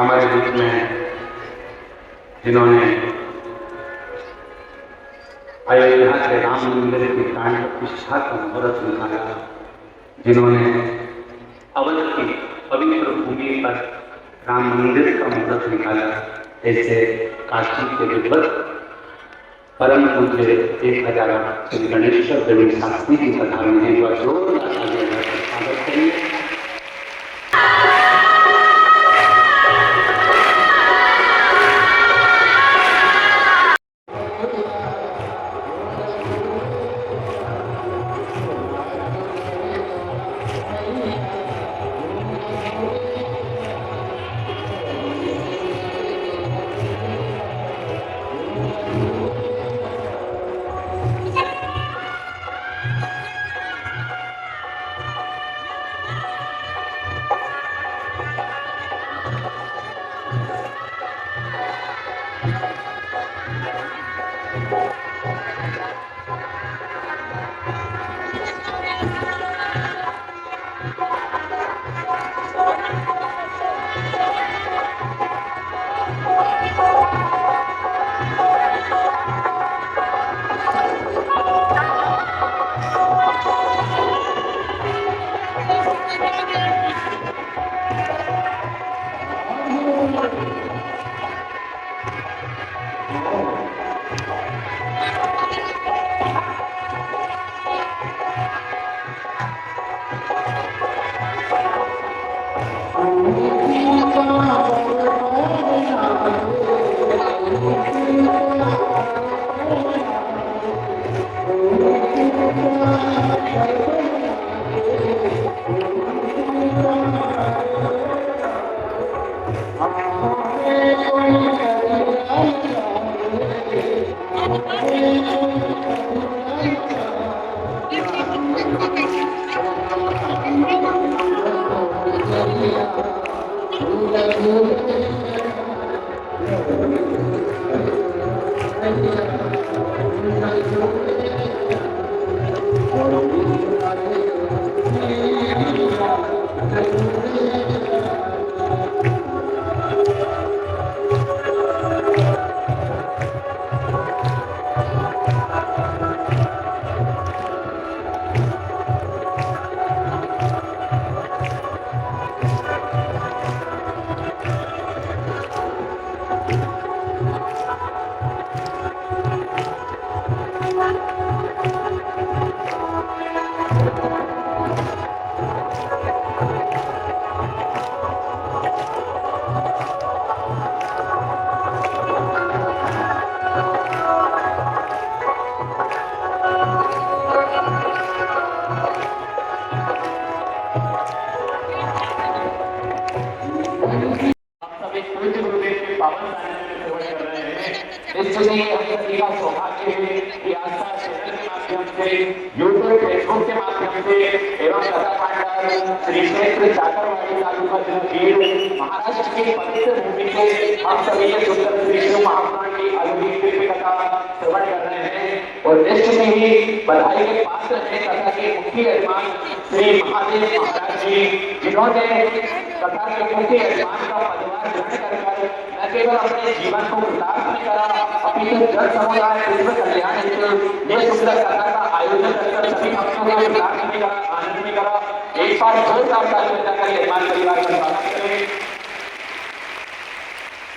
हमारे बीच में जिन्होंने अयोध्या के राम मंदिर की प्राण प्रतिष्ठा का मुहूर्त निकाला, जिन्होंने अवध की पवित्र भूमि पर राम मंदिर का मुहूर्त निकाला, ऐसे काशी के विद्वत परम पूज्य 1000 श्री गणेश्वर देवी शास्त्री की कथा में जोरदार स्वागत करिए।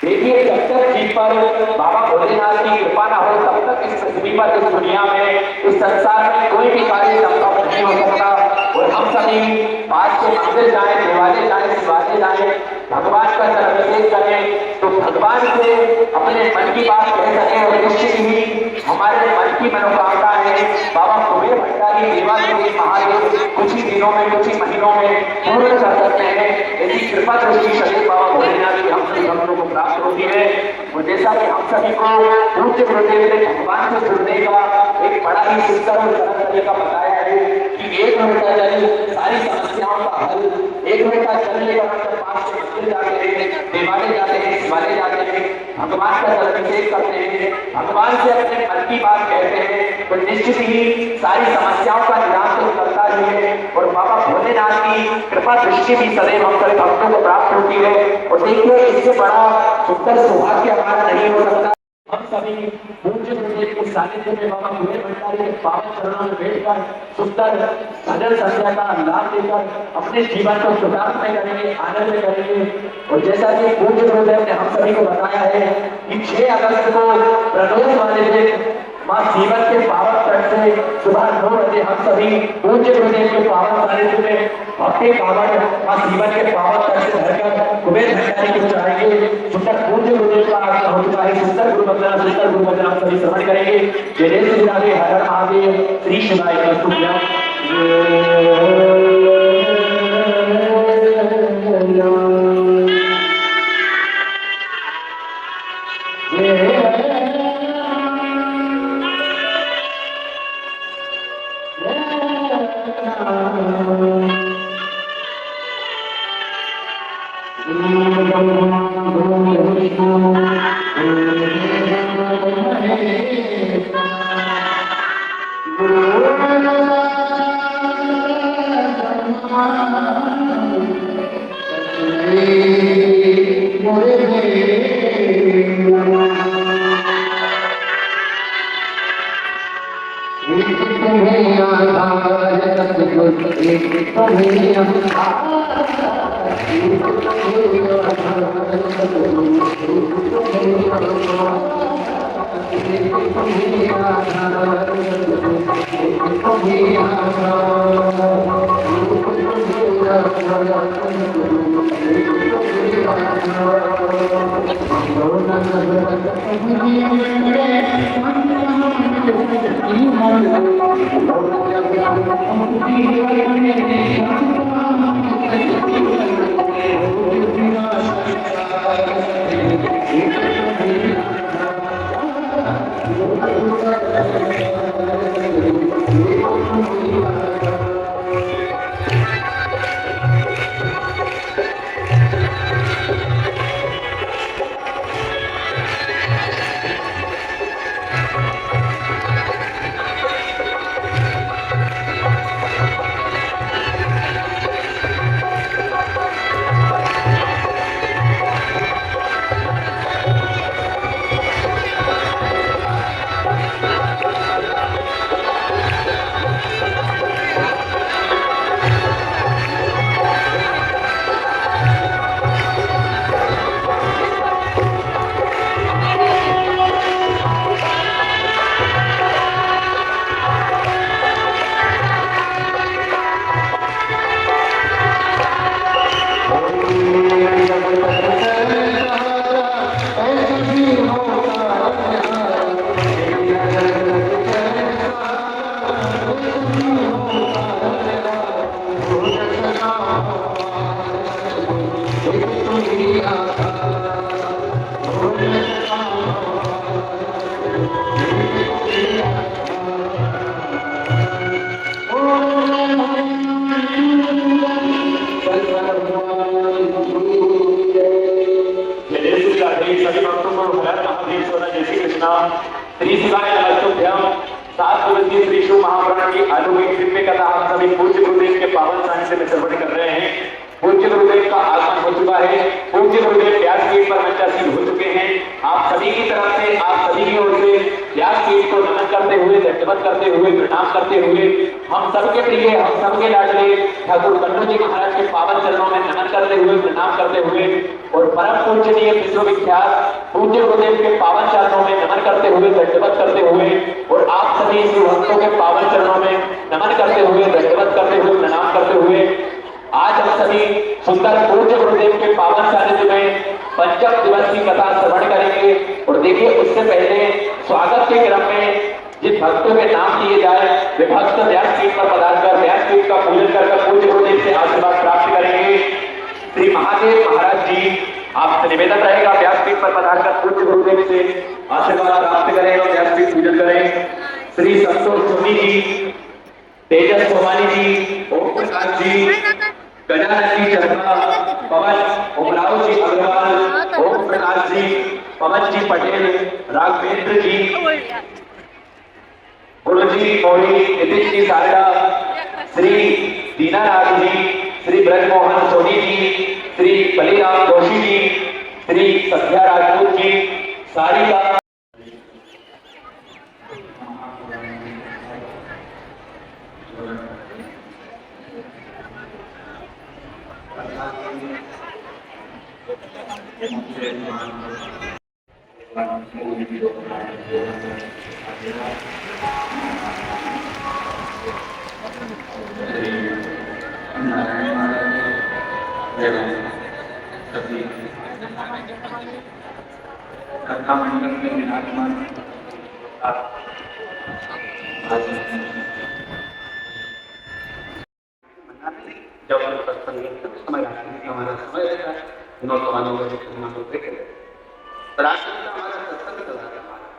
देखिए, जब तक जीत पर बाबा भोलेनाथ की कृपा न हो तब तक इस पृथ्वी पर, इस दुनिया में, इस संसार में कोई भी कार्य संभव नहीं हो सकता। और हम सभी पास के मंदिर जाएं, देवालय जाएं, शिवालय जाएं, भगवान का जलाभिषेक करें तो भगवान से अपने मन की बात कह सकें और निश्चित ही हमारे मन की मनोकामना है बाबा कुबेर भंडारी देवादेवी महादेव कुछ ही दिनों में, कुछ ही महीनों में पूर्ण कर सकते हैं। यदि कृपा दृष्टि सदैव बाबा भोलेनाथ की हम सभी भक्तों को प्राप्त होती है। और जैसा कि हम सभी को पूज्य गुरुदेव ने भगवान से जुड़ने का एक बड़ा ही सुंदर और सरल तरीका बताया है कि 1 मिनट का जल सारी समस्याओं का हल, 1 मिनट का जल लेकर हम पास के मंदिर जाते हैं, देवालय जाते हैं, शिवालय जाते हैं, भगवान का जलाभिषेक करते हैं, भगवान से अपने मन की बात कहते हैं तो निश्चित ही सारी समस्याओं का निराकरण करता ही है। और बाबा भोलेनाथ की की कृपा दृष्टि भी सदैव हम सभी भक्तों को प्राप्त होती है। और देखिए इससे बड़ा सुंदर सौभाग्य हमारा नहीं हो सकता। हम सभी पूज्य गुरुदेव के सानिध्य में बाबा भूले भंडारी के पावन चरणों में बैठकर सुंदर भजन संध्या का लाभ लेकर अपने जीवन को सुधार में करेंगे, आनंद में करेंगे। और जैसा कि पूज्य गुरुदेव ने हम सभी को बताया है कि 6 अगस्त को प्रदोष वाले दिन मां सीवन के पावन तट से सुबह 9 बजे हम सभी पूज्य गुरुदेव के पावन सानिध्य में भक्ति पावन मां सीवन के पावन तट से भरकर कुबेर भंडारी को चढ़ाएंगे। सुंदर पूज्य गुरुदेव का आगमन हो चुका है। सुंदर गुरु वंदना हम सभी श्रवण करेंगे। जय जय श्री राधे, हर हर महादेव, श्री शिवाय नमः। श्री शिवाय नमस्तुभ्यम। 7 दिवसीय श्री शिव महापुराण की अलौकिक दिव्य कथा हम सभी पूज्य गुरुदेव के पावन सानिध्य में श्रवण कर रहे हैं। पूज्य गुरुदेव का आगमन हो चुका है। पूज्य गुरुदेव व्यासपीठ पर मंचासीन हो चुके हैं। आप सभी की तरफ से, आप सभी की ओर से व्यासपीठ को नमन करते हुए, दंडवत करते हुए, प्रणाम करते हुए हम सबके प्रिय, हम सबके लाडले ठाकुर कन्नू जी महाराज के पावन चरणों में नमन करते हुए, प्रणाम करते हुए और परम पूजनीय विश्वविख्यात पूज्य गुरुदेव के पावन चरणों में नमन करते हुए, दंडवत करते हुए और आप सभी शिव भक्तों के पावन चरणों में नमन करते हुए, दंडवत करते हुए, प्रणाम करते हुए आज हम सभी सुंदर पूज्य गुरुदेव के पावन सानिध्य में पंचम दिवस की कथा श्रवण करेंगे। और देखिए उससे पहले स्वागत के क्रम में जिन भक्तों के नाम दिए जाए वे भक्त व्यासपीठ पर पधारकर व्यासपीठ का पूजन कर पूज्य गुरुदेव से आशीर्वाद प्राप्त करेंगे। श्री महादेव महाराज जी आपसे निवेदन रहेगा व्यासपीठ पर पधारकर पूज्य गुरुदेव से आशीर्वाद प्राप्त करें और व्यासपीठ पूजन करें। श्री संतोष सोनी जी, तेजस सोमानी जी, ओम प्रकाश जी, गजानन जी शर्मा, पवन उमराव जी अग्रवाल, ओम प्रकाश जी, पवन जी पटेल, राघवेंद्र जी, गुरु जी मौली, नितिन जी सारडा, श्री दीनाराज जी, श्री ब्रजमोहन सोनी जी, श्री बलिराम जोशी जी, श्री संध्या राजपूत जी, सारिका कथा मंडल में विराजमान जब हम सत्संग करते हैं समय आते हैं हमारा समय रहता है नौजवानों का जो देखे राष्ट्र का हमारा सत्संग चला रहा है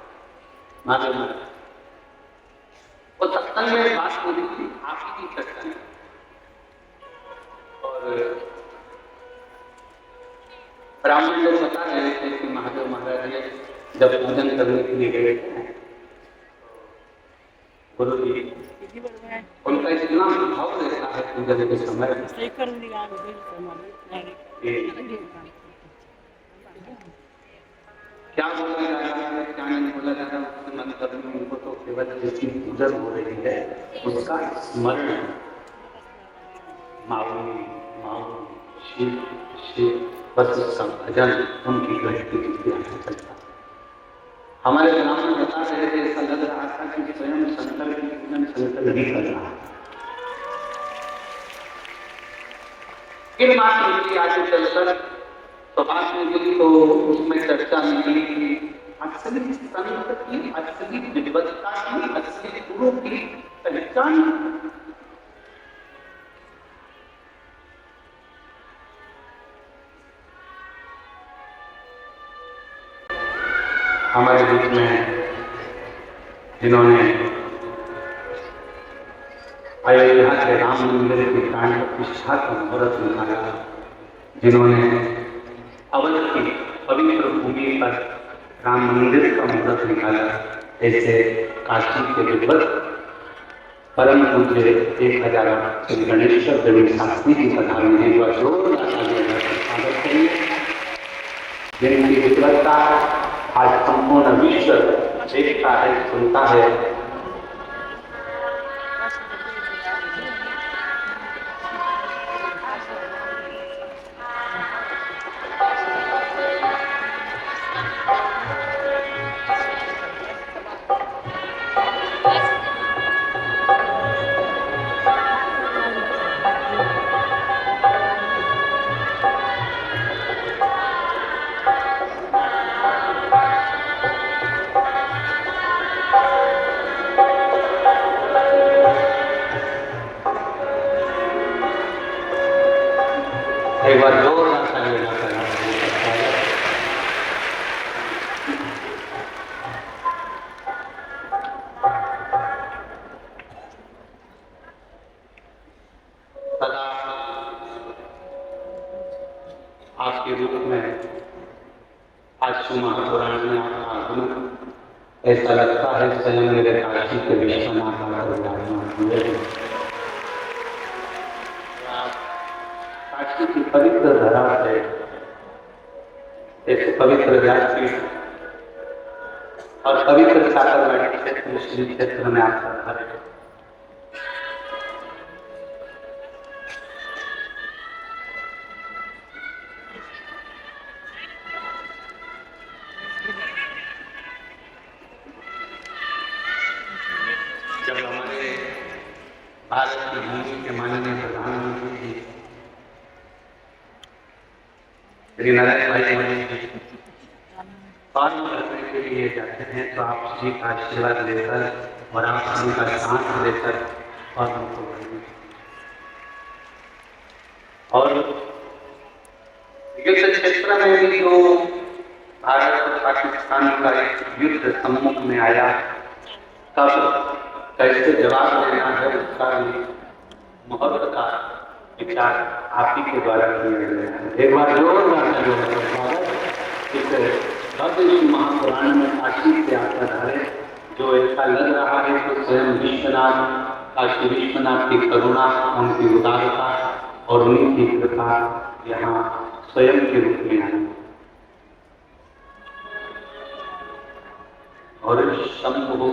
मालूम है वो सत्संग में बात हो रही थी आप ही की चर्चा में और ब्राह्मण लोग बता रहे थे कि महादेव महाराज ने जब पूजन करने के लिए गए थे गुरु जी उनका इतना भाव रहता है पूजन के समय क्या बोला जा रहा है क्या नहीं बोला जा रहा है उससे मतलब में उनको तो केवल जिसकी पूजन हो रही है उसका स्मरण माऊनी माऊनी शिव शिव बस उसका भजन उनकी गृहस्थी चलता। हमारे ब्राह्मण बता रहे थे ऐसा लग रहा था कि स्वयं शंकर की पूजन शंकर नहीं कर रहा फिर बात निकली आगे चलकर तो बात निकली तो उसमें चर्चा निकली कि असली संत की असली विद्वत्ता की असली गुरु की पहचान हमारे बीच में जिन्होंने अयोध्या के राम मंदिर के प्राण प्रतिष्ठा का मुहूर्त निकाला जिन्होंने अवध की पवित्र भूमि पर राम मंदिर का मुहूर्त निकाला ऐसे काशी के विद्वत परम पूज्य 1000 श्री गणेश्वर देवी शास्त्री जी पधारे हैं वह जोरदार स्वागत करिए जिनकी विद्वत्ता आज संपूर्ण विश्व देखता है सुनता है। एक बार जोरदार तालियां करना सदा आपके रूप में आज महापुराण में आपका आगमन ऐसा लगता है स्वयं मेरे काशी के विश्वनाथ काशी की पवित्र धरा है एक पवित्र व्यासपीठ और पवित्र साकरवाड़ी क्षेत्र श्री क्षेत्र में आपका घर है। जब हमारे भारत की भूमि के माननीय प्रधानमंत्री जी श्री नरेंद्र भाई मोदी पालन करने के लिए जाते हैं तो आप जी का आशीर्वाद लेकर और आप जी का साथ लेकर और उनको और युद्ध क्षेत्र में भी जो भारत और पाकिस्तान का एक युद्ध सम्मुख में आया तब कैसे जवाब देना है उसका महत्व का विचार आप ही के द्वारा किया गया है। एक बार जोरदार इस महापुराण में काशी से आकर धारे जो ऐसा लग रहा है तो स्वयं विश्वनाथ काशी विश्वनाथ की करुणा उनकी उदारता और उन्हीं की कृपा यहाँ स्वयं के रूप में आई। और शंभो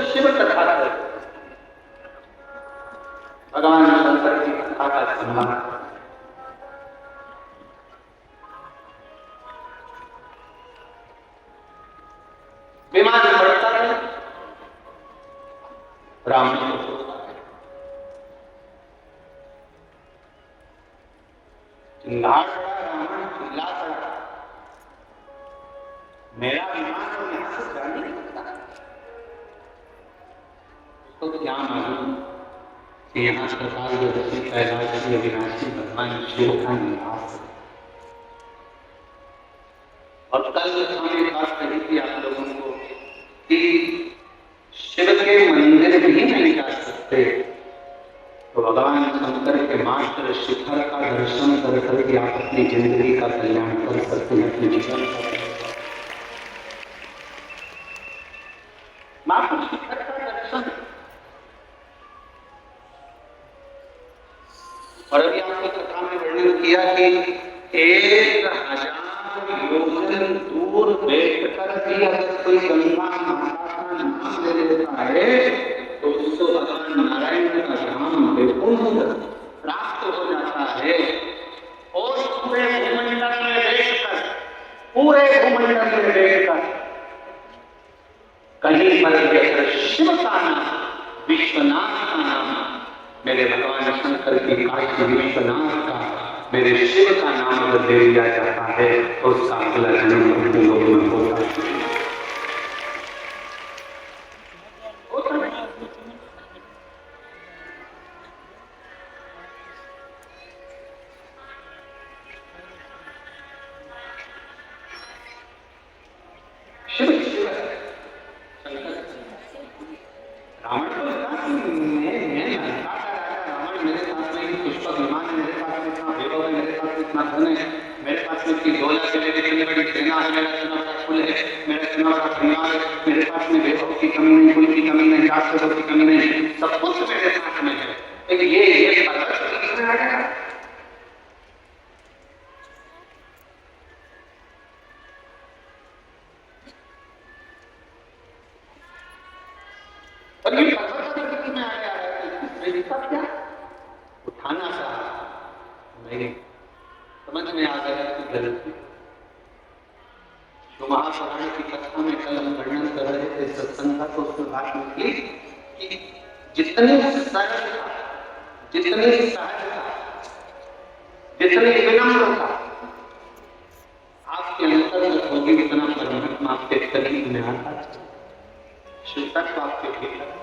शिव कथा भगवान शंकर की कथा का सम्मान। विमान बढ़ता है, राम जी को चिल्ला पड़ा, रावण चिल्ला पड़ा, मेरा विमान और यहां से जा नहीं सकता। तो क्या मालूम कि यहाँ सरकार जो रसी कैलाश अविनाशी भगवान शिव का निवास है। और कल हमने बात कही थी आप लोगों को कि शिव के मंदिर भी नहीं जा सकते, तो भगवान शंकर के मात्र शिखर का दर्शन कर करके आप अपनी जिंदगी का कल्याण कर सकते हैं, अपने जीवन का। मात्र शिखर का दर्शन। और अभी आपने कथा में वर्णन किया कि 1000 योजन दूर बैठकर भी अगर कोई गंगा माता का नाम ले लेता है तो उसको भगवान नारायण का धाम बिल्कुल प्राप्त हो जाता है। और पूरे भूमंडल में बैठकर कहीं पर अगर शिव का नाम, विश्वनाथ का नाम, मेरे भगवान शंकर की काशी विश्वनाथ का, मेरे शिव का नाम अगर ले लिया जाता है तो उसका अगला जन्म अपने लोगों में होता है। शिव शिव रावण को लगा कि मैं लंका का राजा रावण, मेरे पास में पुष्पक विमान है, मेरे पास में इतना वैभव है, मेरे पास में इतना धन है, मेरे पास में इतनी दौलत है, मेरी इतनी बड़ी सेना है, मेरा इतना बड़ा कुल है, मेरा इतना बड़ा परिवार है, मेरे पास में वैभव की कमी नहीं, कुल की कमी नहीं, शास्त्रों की कमी नहीं, सब कुछ मेरे पास में है। लेकिन ये पदार्थ किसमें आ गया? और ये प्रकृति में आ गया है, क्या उठाना था नहीं, समझ में आ गया कि गलती। जो महापुराण की कथा में कल हम वर्णन कर रहे थे सत्संग का, तो उसमें बात निकली कि जितने सरल था, जितने सहज था, जितने विनम्र था आपके अंतर्गत होगी, उतना परमात्मा आपके करीब में आता है, शुद्धत्व आपके भीतर।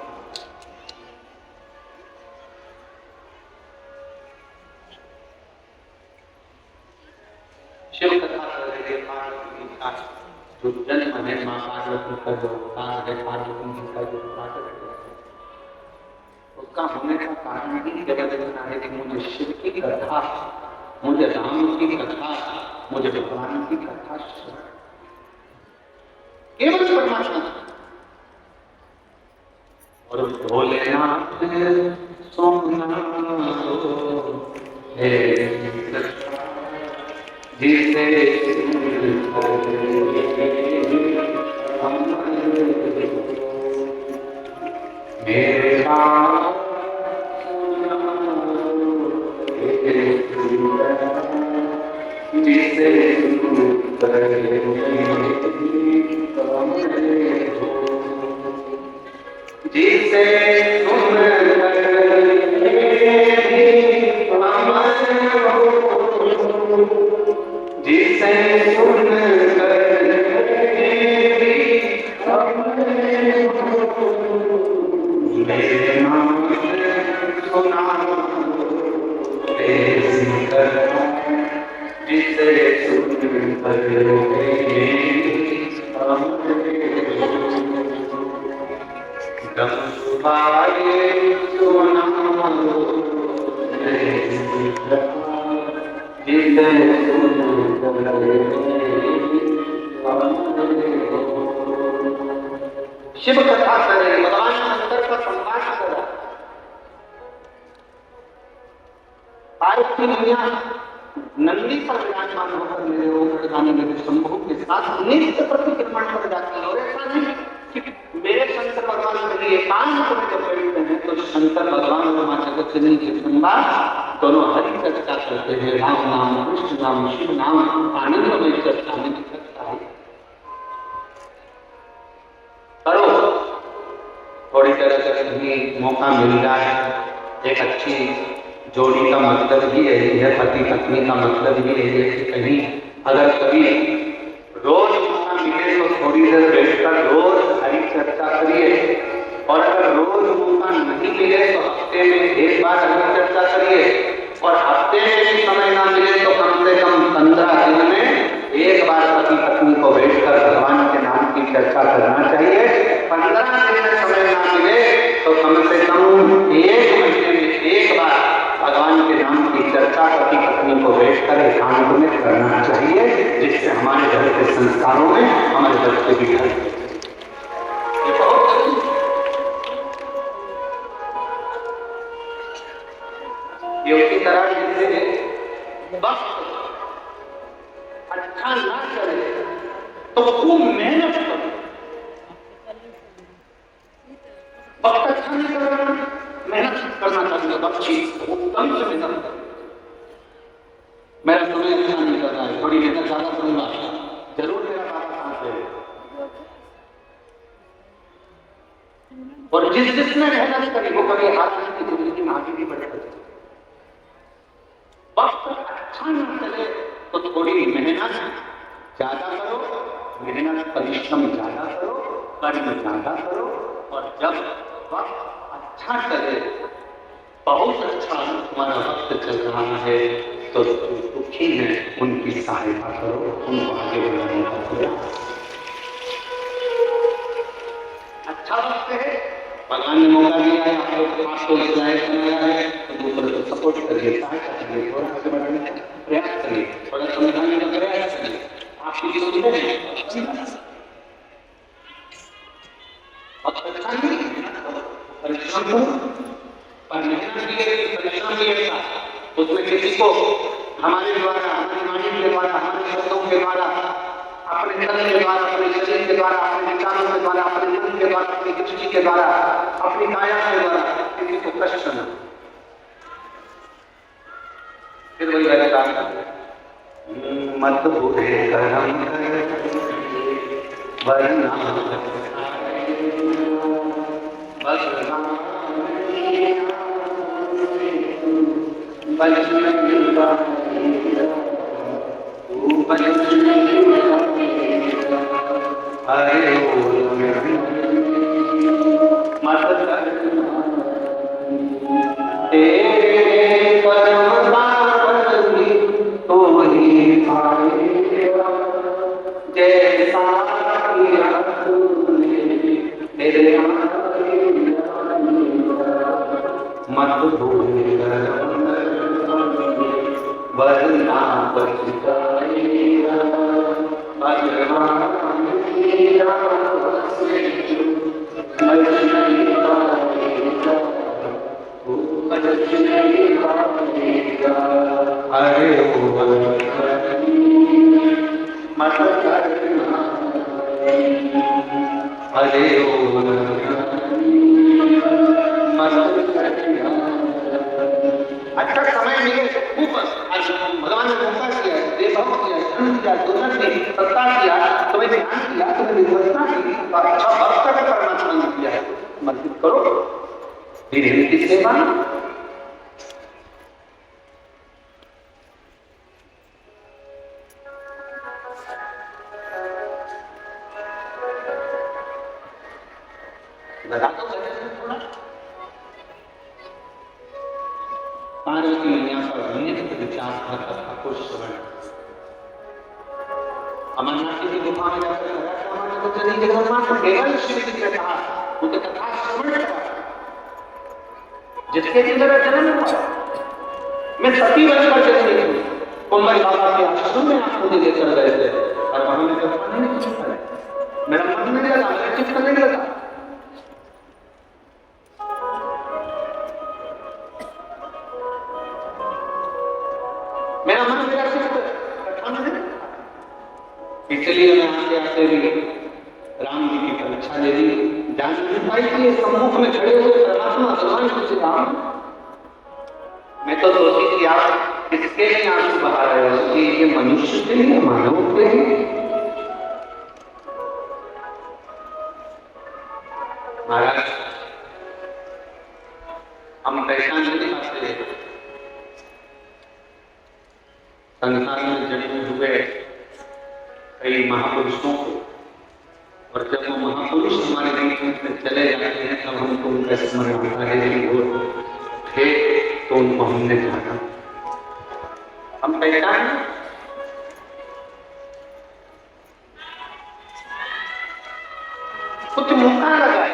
शिव कथा कर रहे पार्वती का जो जन्म है, माँ पार्वती का जो अवतार है, पार्वती जी का जो प्राकट है, उसका होने का कारण ही केवल इतना है कि मुझे शिव की कथा, मुझे राम की कथा, मुझे भगवान की कथा केवल परमात्मा। और भोलेनाथ सोमनाथ हे जिसे मेरे जिसे जिसे तुम शिव कथा करे, भगवान शंकर का संवाद करा। पार्वती मैया नंदी पर विराजमान होकर मेरे ओकर गाने मेरे शंभु के साथ नित्य प्रतिक्रमण कर जाती है। और ऐसा नहीं कि मेरे शंकर भगवान मेरी एकांत में जब बैठते हैं तो शंकर भगवान और माँ जगत जननी के संवाद दोनों हरि चर्चा करते हैं। राम नाम, कृष्ण नाम, शिव नाम, आनंदमय चर्चा में चर्चा है। करो थोड़ी तरह से कहीं मौका मिल जाए। एक अच्छी जोड़ी का मतलब ही यही है, पति पत्नी का मतलब ही यही है कि कहीं अगर कभी रोज मौका मिले तो थोड़ी देर बैठकर रोज हरी चर्चा करिए। और अगर रोज मौका नहीं मिले तो हफ्ते में एक बार हरी चर्चा करिए। और हफ्ते में भी समय ना मिले तो कम से कम 15 दिन में एक बार पति पत्नी को बैठकर भगवान के नाम की चर्चा करना चाहिए। 15 दिन में समय ना मिले तो कम से कम 1 महीने में एक बार भगवान के नाम की चर्चा पति पत्नी को बैठकर एकांत में करना चाहिए, जिससे हमारे घर के संस्कारों में हमारे बच्चे भी घर ये उसी तरह जिससे वक्त अच्छा ना करे तो खूब मेहनत करो। वक्त अच्छा नहीं करना, मेहनत करना चाहिए। बच्ची उत्तम से मेहनत करो। मेरा समय अच्छा नहीं कर रहा है, थोड़ी मेहनत ज्यादा करूंगा, जरूर मेरा बात साथ है। और जिसने मेहनत करी वो कभी हाथ की जिंदगी में आगे भी बढ़ सकती। वक्त अच्छा न चले तो थोड़ी मेहनत ज्यादा करो, मेहनत परिश्रम ज्यादा करो, कर्म ज्यादा करो। और जब वक्त अच्छा चले, बहुत अच्छा तुम्हारा वक्त चल रहा है तो दुखी है उनकी सहायता करो, उनको आगे बढ़ाने का प्रयास। अच्छा वक्त है, भगवान ने मौका दिया है, आपको इस लायक बनाया है तो दूसरे को सपोर्ट करिए, सहायता करिए, थोड़ा आगे बढ़ाने का प्रयास करिए, थोड़ा समझाने का प्रयास करिए। आपकी सुनते हैं अच्छा नहीं परिश्रम करो, पर मेहनत की परिश्रम भी ऐसा उसमें किसी को हमारे द्वारा, हमारी वाणी के द्वारा, हमारे शब्दों के द्वारा, अपने तन के द्वारा, अपने शरीर के द्वारा, अपने विचारों के द्वारा, अपने मन के द्वारा, अपनी दृष्टि के द्वारा, अपनी काया के द्वारा किसी को कष्ट न। फिर वही रहेगा मत भूले करम वरना अच्छा समय मिले खूब भगवान ने मौका दिया, देवभव किया, धन दिया, दुर्लभ दी, सत्ता दिया, तुम्हें ध्यान दिया, तुम्हें विवस्था दी, अच्छा भक्त का करना शुरू किया है, मदद करो धीरे धीरे की सेवा। पार्वती मैया का नित्य विचार था, कुछ श्रवण अमरनाथ की गुफा में जाकर मैंने तो चली जगन्नाथ देवाल शिव जी ने कहा उनके कथा श्रवण करा जिसके लिए मेरा जन्म हुआ। मैं सती बनकर चली गई कुंवर बाबा के आश्रम में आप मुझे लेकर गए थे और वहां में कथा नहीं सुनता मेरा मन नहीं लगा, मेरा चित्त नहीं लगा। मेरा मन मेरा चित्त कथा में नहीं। इसलिए मैं आते आते भी राम जी की परीक्षा ले ली। जान नहीं पाई कि सम्मुख में खड़े हुए परमात्मा भगवान कुछ राम। मैं तो सोची कि आप किसके लिए आंसू बहा रहे हो कि ये मनुष्य के लिए, मानव के लिए। महाराज हम पहचान नहीं पाते संसार में जन्म हुए कई महापुरुषों को, और जब वो महापुरुष हमारे बीच में चले जाते हैं तब हमको उनका स्मरण आता है कि वो थे तो उनको हमने जाना। हम पहचान कुछ मौका लगा है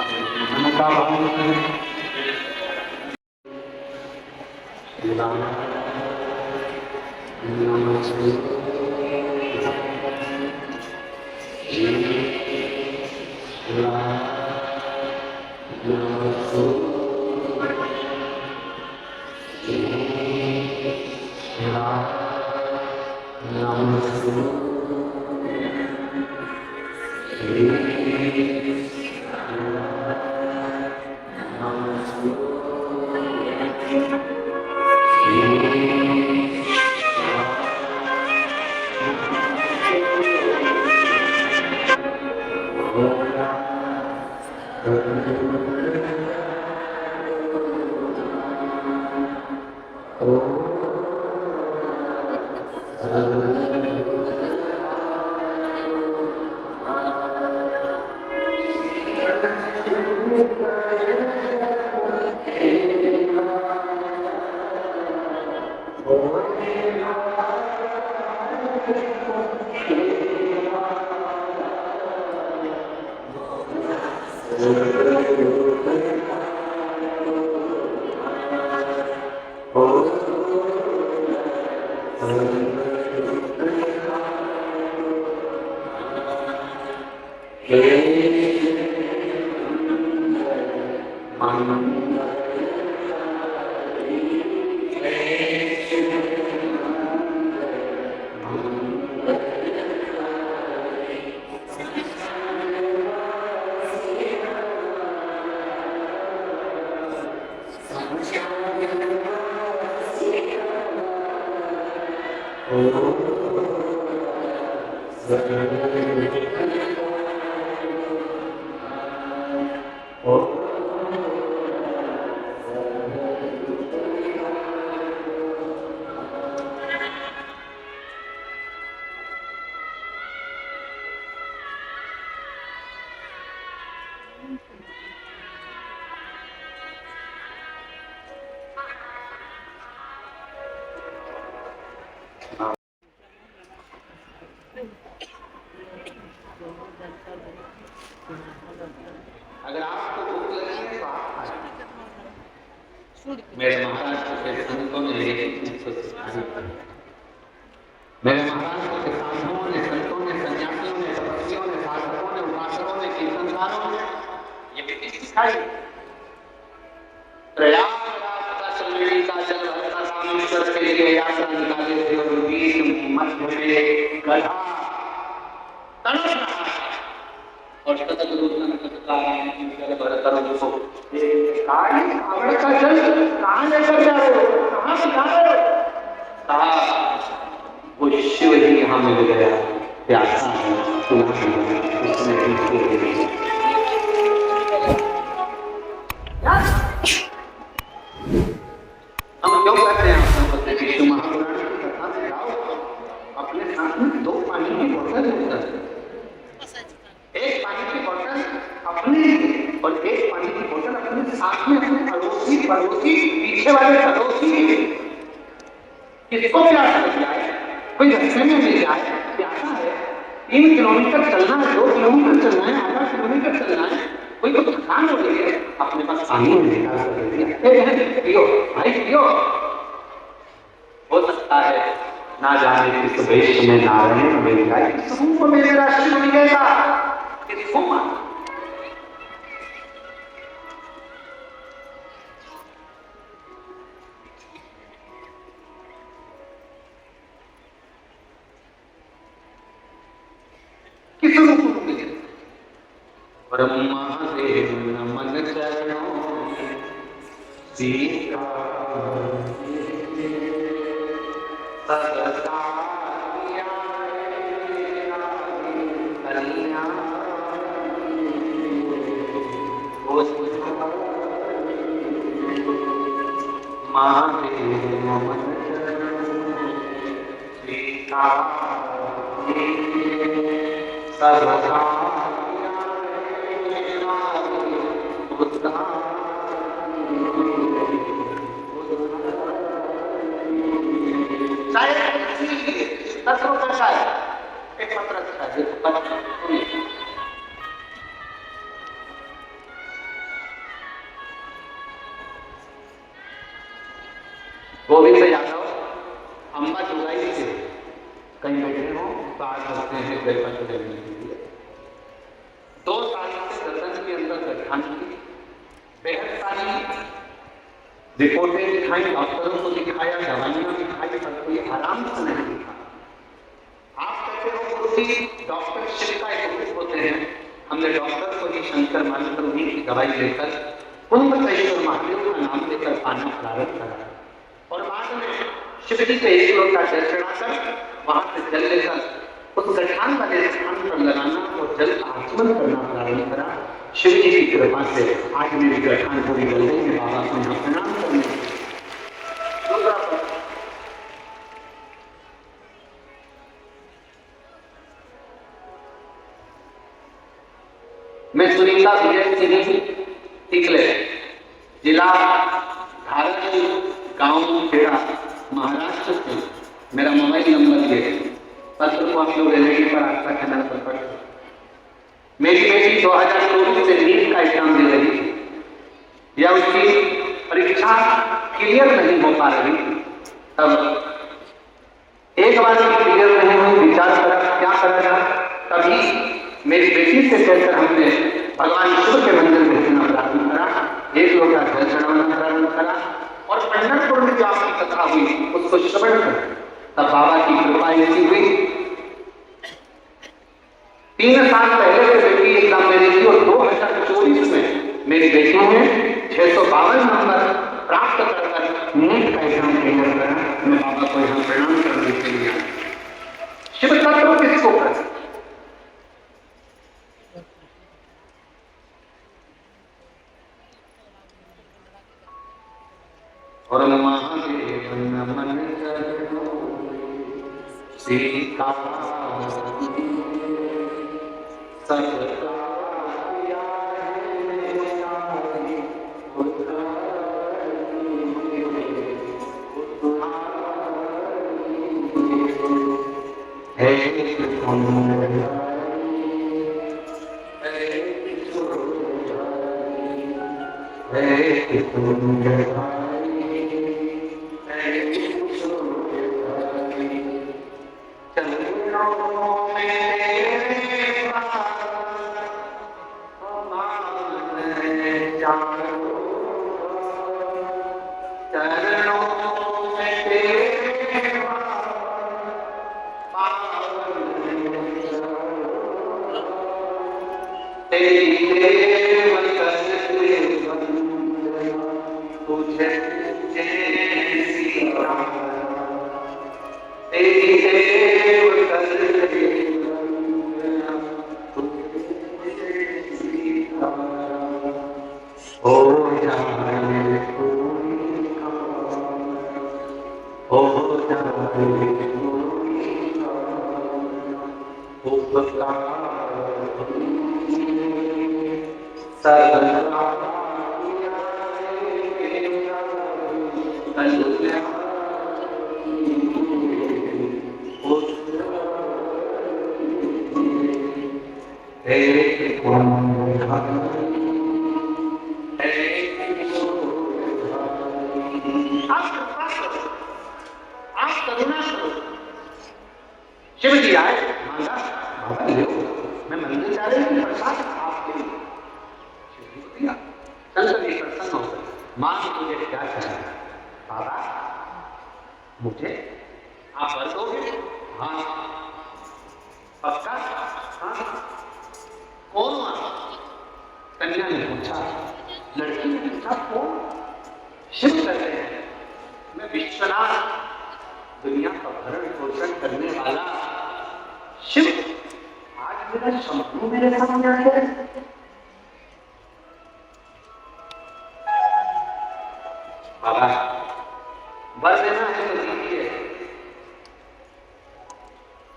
मन का भाव करें। राम नमस्ते अगर आपको भूख लगी है तो आप खाएं। मेरे महाराष्ट्र के संतों ने मेरे महाराष्ट्र के साधुओं ने, संतों ने, सन्यासियों ने, तपस्वियों ने, साधकों ने, उपासकों ने, कीर्तनकारों ने ये विधि सिखाई। प्रयागराज का चंद्रवेणी का जल भरता रामेश्वर के लिए यात्रा निकाले थे और बीच मध्य में गधा तड़प रहा है और सतगुरु कावड़ का जल कहाँ लेकर जा रहे हो, कहाँ से जा रहे हो? कहा वो शिव ही यहाँ मिल गया, प्यासा है उसने हम क्यों कहते हैं विष्णु महापुराण की कथा से जाओ, अपने साथ में 2 पानी की बोतल लेकर, एक पानी की बोतल अपने और एक पानी की बोतल अपने साथ में अपने अड़ोसी पड़ोसी पीछे वाले पड़ोसी किसको प्यासा लग जाए, कोई रास्ते में मिल जाए, प्यासा है, 3 किलोमीटर चलना है, 2 किलोमीटर चलना है, आधा किलोमीटर चलना है, कोई को थकान हो रही है, अपने पास पानी पियो भाई पियो। हो सकता है ना जाने किस वेश में नारायण मिल जाए, किसको मेरे राष्ट्र में मिलेगा, किसको ब्रह्मादेव नमन चरणों सीता सदा महादेव नमन चरणों सीता सदा एक पत्र गोविंद यादव अम्बा चुगाई से कहीं बैठे हो तो आ सकते हैं गणपति लेने के लिए। 2 साल से गर्दन के अंदर गठन की बेहद सारी रिपोर्टें दिखाई, डॉक्टरों को दिखाया, दवाइयां दिखाई, पर कोई आराम से नहीं दिखा। आप कहते हो कुछ डॉक्टर शिव का एक होते हैं, हमने डॉक्टर को ही शंकर मानकर उन्हीं की दवाई लेकर कुंभकेश्वर महादेव का नाम लेकर पाना प्रारंभ करा और बाद में शिव जी से 1 लोटा जल चढ़ाकर वहां से जल लेकर उस गठान वाले स्थान पर लगाना और जल आचमन करना प्रारंभ करा। शिव जी की कृपा से आज मेरी गठान पूरी जल गई है। बाबा को यहाँ प्रणाम करने मैं सुनीता विजय सिंह टिकले, जिला धारण, गांव खेड़ा, महाराष्ट्र से। मेरा मोबाइल नंबर ये है, पत्र को आप लोग एलईडी पर आस्था चैनल पर पढ़। मेरी बेटी 2024 से नीट का एग्जाम दे रही थी या उसकी परीक्षा क्लियर नहीं हो पा रही थी, तब एक बार क्लियर नहीं हुई, विचार करा क्या करा जाए। तभी मेरी बेटी से कहकर हमने भगवान शिव के मंदिर में भेजना प्रारंभ करा, 1 लोटा जल चढ़ाना प्रारंभ करा और पंढरपुर में जो आपकी कथा हुई उसको श्रवण कर तब बाबा की कृपा ऐसी हुई। 3 साल पहले से बेटी एग्जाम देने की और 2024 में मेरी बेटी ने 652 नंबर प्राप्त कर नीट का एग्जाम क्लियर करा। मैं बाबा को यहाँ प्रणाम करने के लिए शिव तत्व किसको कर और महादेव नमन करो सीता सबका शिव जी आए, मांगा बाबा ले लो, मैं मंदिर जा रही हूँ, प्रसाद आपके लिए। शिव जी को दिया, शंकर जी प्रसन्न हो गए। मां तुझे क्या चाहिए? बाबा मुझे आप वर दोगे? हाँ। पक्का? हाँ। कौन हुआ? कन्या ने पूछा, लड़की ने पूछा कौन? शिव कहते हैं मैं विश्वनाथ, दुनिया का भरण पोषण करने वाला शिव आज मेरा शंभू मेरे सामने आया है। बाबा वर देना है तो दीजिए।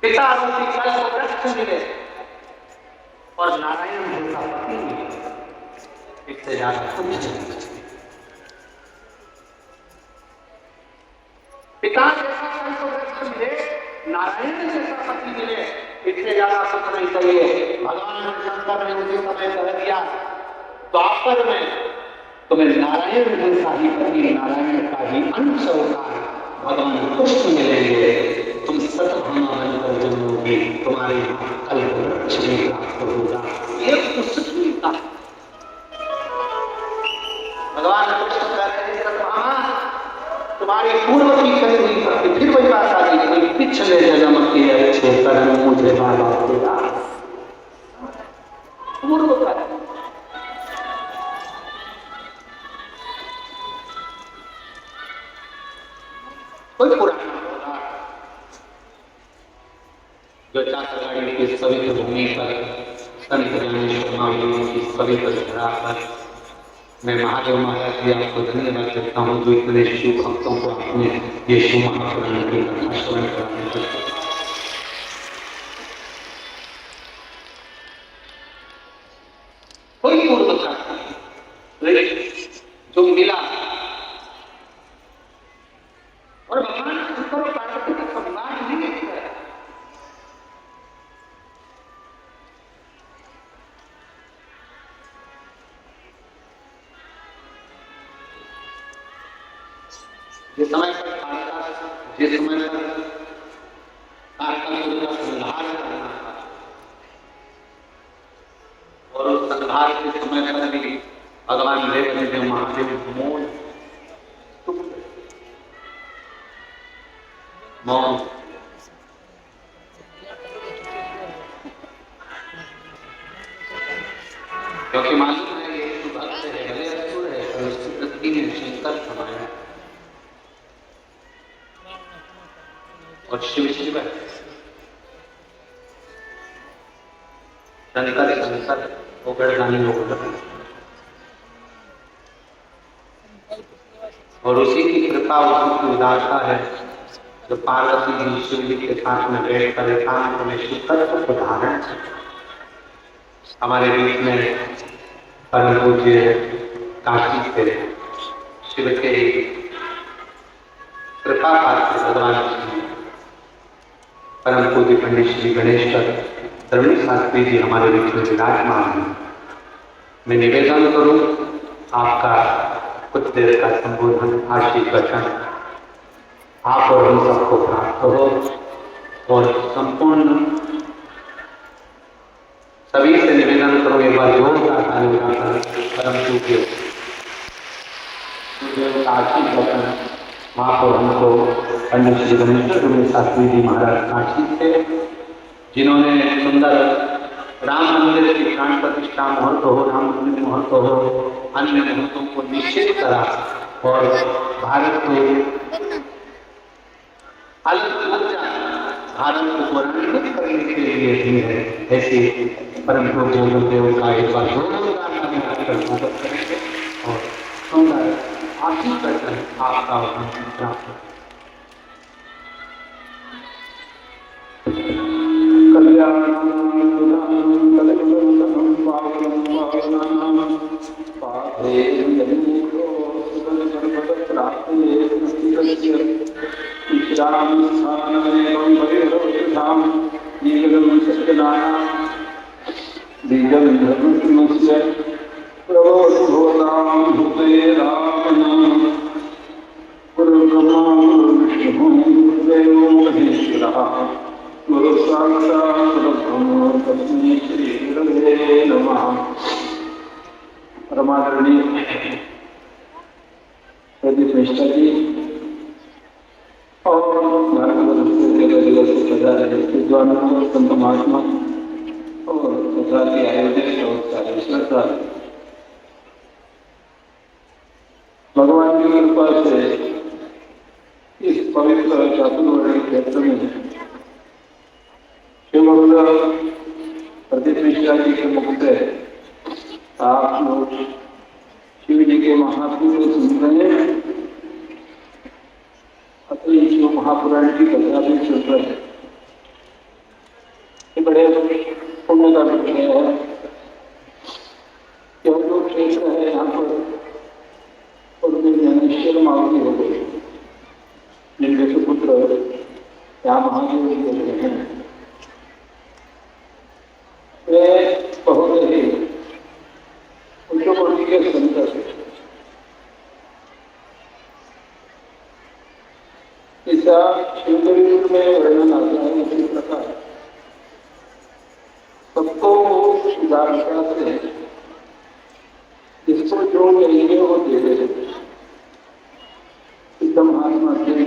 पिता रूपी कल को वृक्ष मिले और नारायण जैसा पति मिले, इससे ज्यादा कुछ नहीं। पिता जैसा कल को वृक्ष मिले, नारायण जैसा पति मिले, इससे ज्यादा कुछ नहीं चाहिए। भगवान शंकर ने उसी समय कह दिया, द्वापर में तुम्हें नारायण जैसा ही पति, नारायण का ही अंश अवतार भगवान कृष्ण मिलेंगे। तुम सतभामा बनकर जन्मोगे, तुम्हारे यहाँ कल्प वृक्ष भी प्राप्त होगा। ये तो सच्ची बात। भगवान कृष्ण कह रहे हैं सतभामा, तुम्हारे पूर्व की कही हुई भक्ति फिर वही बात आ गई, कोई पिछले जन्म के अच्छे कर्म मुझे बाबा देगा। पूर्व का कोई पुराना होगा जो चाकरवाड़ी के पवित्र भूमि पर संत ज्ञानेश्वर महादेव की पवित्र धरा पर मैं महादेव महाराज जी आपको धन्यवाद देता हूँ जो इतने शिव भक्तों को आपने ये शिव महापुराण की कथा श्रवण कराने पर कोई पूर्व का जो मिला और भगवान शंकर और पार्वती का संवाद नहीं है। जिस समय पर जिस समय पर कारकासुर का संहार करना था और उस संहार के समय पर भी भगवान देव महादेव मौन मौन क्योंकि मालूम है ये तो भक्त है, भले असुर है, पर उसकी पृथ्वी में शंकर समाया और शिव शिव है। शंकर वो गढ़गानी लोग और उसी की कृपा, उसी की उदारता है जो पार्वती जी शिव जी के साथ में बैठ कर एकांत में शिव तत्व को धारण करते। हमारे बीच में परम पूज्य काशी से शिव के कृपा पात्र भगवान परम पूज्य पंडित श्री गणेश्वर द्रविड़ शास्त्री जी हमारे बीच में विराजमान हैं। मैं निवेदन करूं आपका कुछ देर का संबोधन, आशीष वचन आप और हम सबको प्राप्त हो और संपूर्ण सभी से निवेदन करो एक बार जोरदार ताली बजाकर परम पूज्य आशीष वचन आप और हमको पंडित श्री गणेश्वर द्रविड़ शास्त्री जी महाराज काशी से, जिन्होंने सुंदर राम मंदिर की प्राण प्रतिष्ठा मुहूर्त हो, राम मंदिर मुहूर्त हो, अन्य मुहूर्तों को निश्चित करा और भारत को अलग ऊर्जा भारत को गौरवान्वित करने के लिए भी है। ऐसे परम पूज्य देव का एक बार जोरदार स्वागत करेंगे और सुंदर आशीष वचन आपका प्राप्त हो। परमादरणीय प्रदीप मिश्रा जी और भारत के जगह जगह से पधारे विद्वान संत महात्मा और कथा के आयोजक और सारे श्रद्धालु, भगवान की कृपा से इस पवित्र चातुर्वर्णी क्षेत्र में शिव प्रदीप मिश्रा जी के मुख से आप लोग शिव जी के महात्म्य को सुन रहे हैं, अतः शिव महापुराण की कथा भी सुन रहे हैं। ये बड़े पुण्य का विषय है। जो जो क्षेत्र है यहाँ पर उनमें ज्ञानेश्वर मावली हो गई, जिनके सुपुत्र यहाँ महादेव जी हो गए हैं। वे बहुत ही उच्च कोटि के संत चाहिए वो दे देते थे। सिद्ध महात्मा थे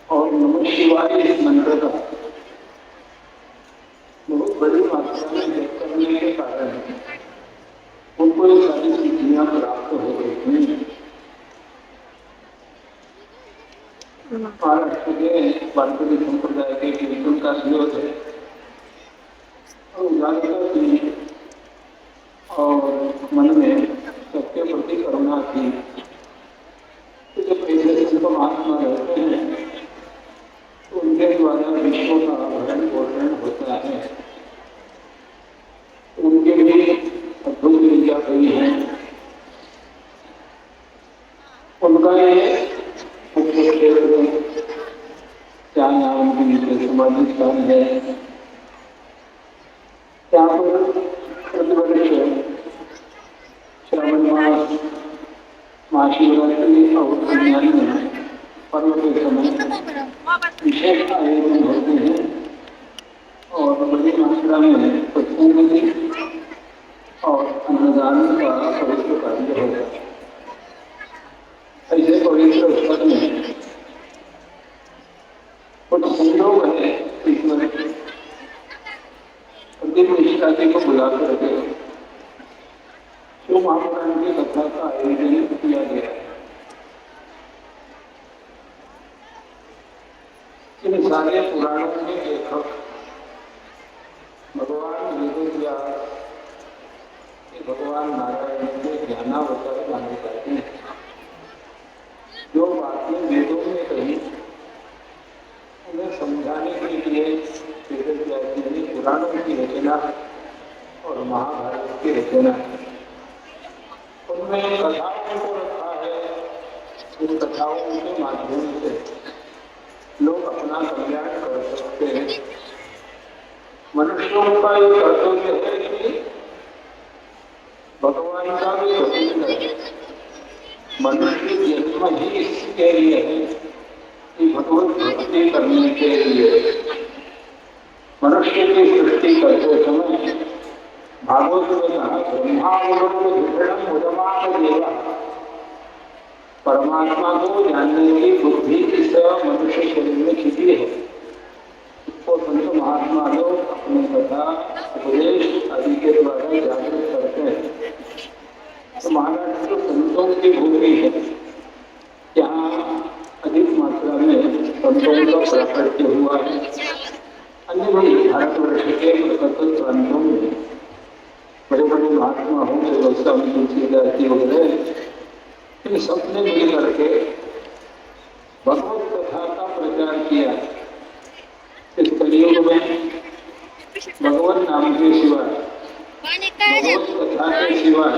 और नमः शिवाय इस मंत्र का बहुत बड़ी मात्रा में जप करने के कारण उनको ये सारी सिद्धियां प्राप्त हो गई थी। महाराष्ट्र के वारकरी संप्रदाय के कीर्तन का विरोध है और उदारता थी और मन में सबके प्रति करुणा थी। तो जब ऐसे संत महात्मा रहते हैं तो उनके द्वारा विश्व का भरण पोषण होता है। उनके भी अद्भुत लीला गई है। उनका ये मुख्य क्षेत्र क्या नाम के नीचे समाधि स्थान है। यहाँ पर प्रतिवर्ष श्रावण मास महाशिवरात्रि और कल्याण पर्व के समय विशेष आयोजन होते हैं और बड़ी मात्रा में सत्संग भी और अन्नदान का पवित्र कार्य होता है। ऐसे पवित्र स्थल में कुछ संयोग है ईश्वर प्रत्येक निष्ठाती को बुला करके शिव महापुराण की कथा का आयोजन किया गया है। इन सारे पुराणों के लेखक भगवान वेदव्यास भगवान नारायण के ज्ञानावतार माने जाते हैं। जो बातें वेदों में कही उन्हें समझाने के लिए वेदव्यास जी ने पुराणों की रचना और महाभारत की रचना उनमें कथाओं को रखा है। इन कथाओं के माध्यम से लोग अपना कल्याण कर सकते हैं। मनुष्यों का ये कर्तव्य है कि भगवान का भी गोविंद है। मनुष्य जन्म ही इसके लिए है कि भगवत भक्ति करने के लिए। मनुष्य की सृष्टि करते समय भागवत में कहा ब्रह्मावलोकन उदमान देवा, परमात्मा को जानने की बुद्धि इस मनुष्य शरीर में खिंची है। इसको संत महात्मा लोग अपने कथा उपदेश आदि के द्वारा जागृत करते हैं। तो महाराष्ट्र संतों की भूमि है, जहाँ अधिक मात्रा में संतों का प्राकट्य हुआ है। अन्य भी भारतवर्ष के प्रकट प्रांतों में बड़े बड़े महात्मा हों, व्यवस्था में तुलसीदास जी वगैरह, इन सबने मिल करके भगवत कथा का प्रचार किया। इस कलयुग में भगवत नाम के सिवाय, भगवत कथा के सिवाय